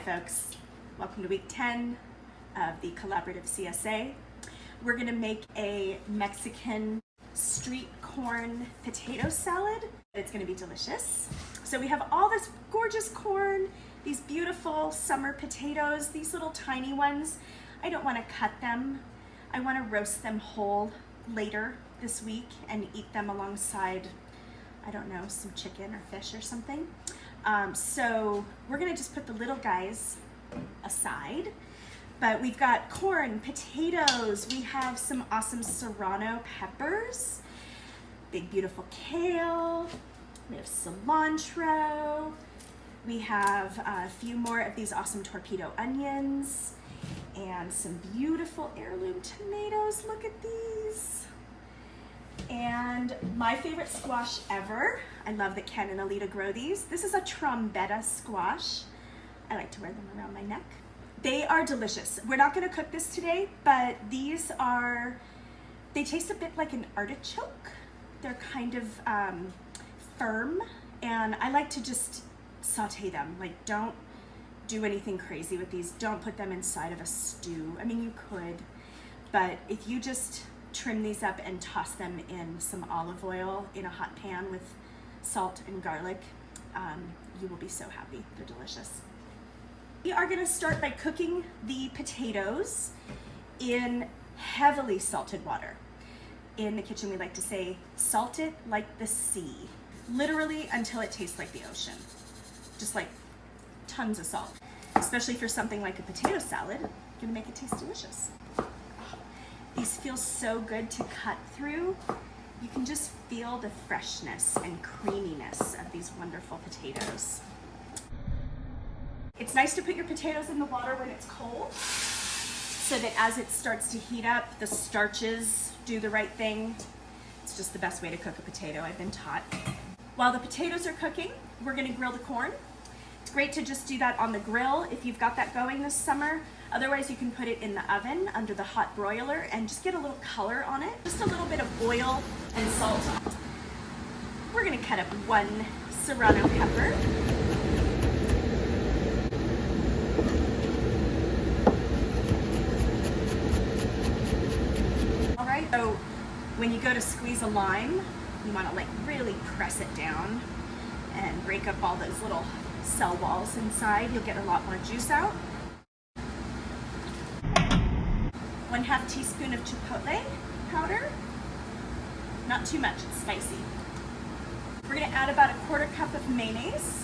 folks, welcome to week 10 of the collaborative CSA. We're gonna make a Mexican street corn potato salad. It's gonna be delicious. So we have all this gorgeous corn, these beautiful summer potatoes, these little tiny ones. I don't wanna cut them. I wanna roast them whole later this week and eat them alongside, I don't know, some chicken or fish or something. So we're gonna just put the little guys aside, but we've got corn, potatoes, we have some awesome serrano peppers, big beautiful kale, we have cilantro, we have a few more of these awesome torpedo onions, and some beautiful heirloom tomatoes. Look at these. And my favorite squash ever. I love that Ken and Alita grow these. This is a trombetta squash. I like to wear them around my neck. They are delicious. We're not gonna cook this today, but these are, they taste a bit like an artichoke. They're kind of firm, and I like to just saute them. Like, don't do anything crazy with these. Don't put them inside of a stew. I mean, you could, but if you just trim these up and toss them in some olive oil in a hot pan with salt and garlic, you will be so happy. They're delicious. We are gonna start by cooking the potatoes in heavily salted water. In the kitchen, we like to say, salt it like the sea, literally until it tastes like the ocean. Just like tons of salt, especially for something like a potato salad. Gonna make it taste delicious. These feel so good to cut through. You can just feel the freshness and creaminess of these wonderful potatoes. It's nice to put your potatoes in the water when it's cold, so that as it starts to heat up, the starches do the right thing. It's just the best way to cook a potato, I've been taught. While the potatoes are cooking, we're gonna grill the corn. It's great to just do that on the grill if you've got that going this summer. Otherwise, you can put it in the oven under the hot broiler and just get a little color on it. Just a little bit of oil and salt. We're gonna cut up one serrano pepper. All right, so when you go to squeeze a lime, you wanna like really press it down and break up all those little cell walls inside. You'll get a lot more juice out. 1/2 teaspoon of chipotle powder. Not too much, it's spicy. We're gonna add about 1/4 cup of mayonnaise.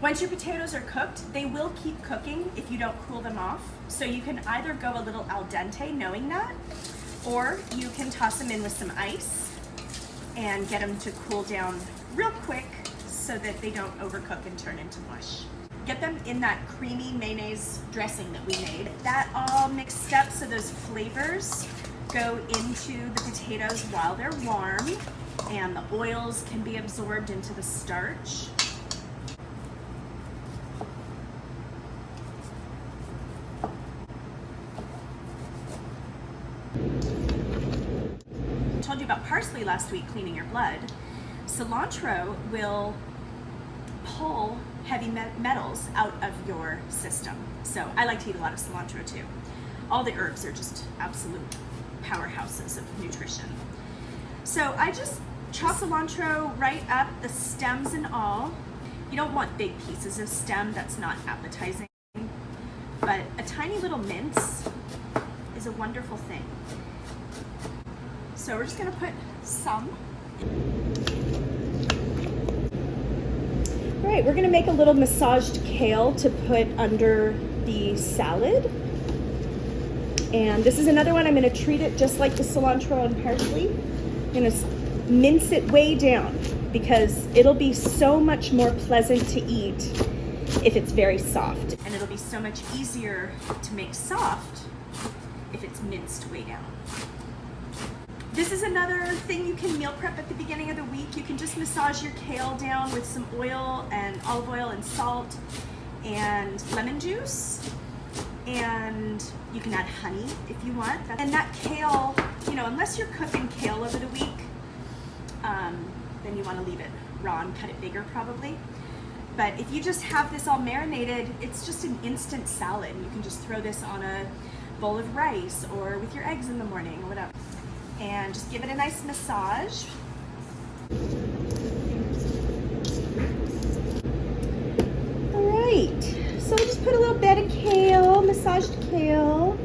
Once your potatoes are cooked, they will keep cooking if you don't cool them off. So you can either go a little al dente knowing that, or you can toss them in with some ice and get them to cool down real quick so that they don't overcook and turn into mush. Get them in that creamy mayonnaise dressing that we made. That all mixed up so those flavors go into the potatoes while they're warm, and the oils can be absorbed into the starch. I told you about parsley last week, cleaning your blood. Cilantro will pull heavy metals out of your system. So I like to eat a lot of cilantro too. All the herbs are just absolute powerhouses of nutrition. So I just chop cilantro right up, the stems and all. You don't want big pieces of stem, that's not appetizing. But a tiny little mince is a wonderful thing. So we're just gonna put some. All right, we're gonna make a little massaged kale to put under the salad. And this is another one, I'm gonna treat it just like the cilantro and parsley. I'm gonna mince it way down because it'll be so much more pleasant to eat if it's very soft. And it'll be so much easier to make soft if it's minced way down. This is another thing you can meal prep at the beginning of the week. You can just massage your kale down with some oil and olive oil and salt and lemon juice. And you can add honey if you want. And that kale know, unless you're cooking kale over the week, then you want to leave it raw and cut it bigger probably. But if you just have this all marinated, it's just an instant salad. You can just throw this on a bowl of rice or with your eggs in the morning or whatever. And just give it a nice massage. All right, so we'll just put a little bit of kale, massaged kale.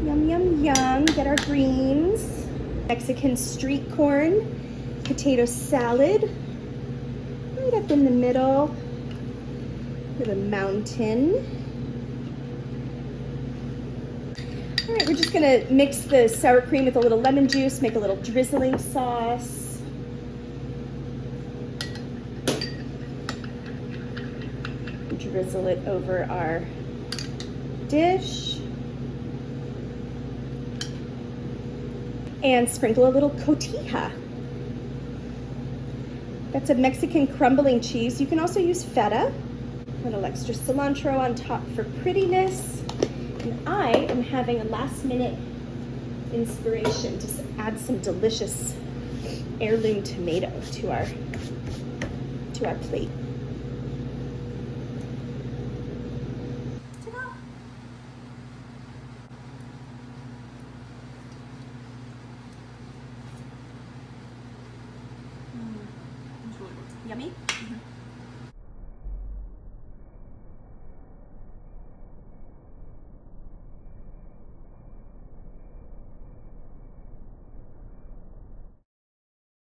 Yum, yum, yum, get our greens. Mexican street corn, potato salad, right up in the middle with a mountain. All right, we're just gonna mix the sour cream with a little lemon juice, make a little drizzling sauce. Drizzle it over our dish. And sprinkle a little cotija. That's a Mexican crumbling cheese. You can also use feta. A little extra cilantro on top for prettiness. And I am having a last minute inspiration to add some delicious heirloom tomato to our plate. Ta-da! It's really good. Yummy? Mm-hmm.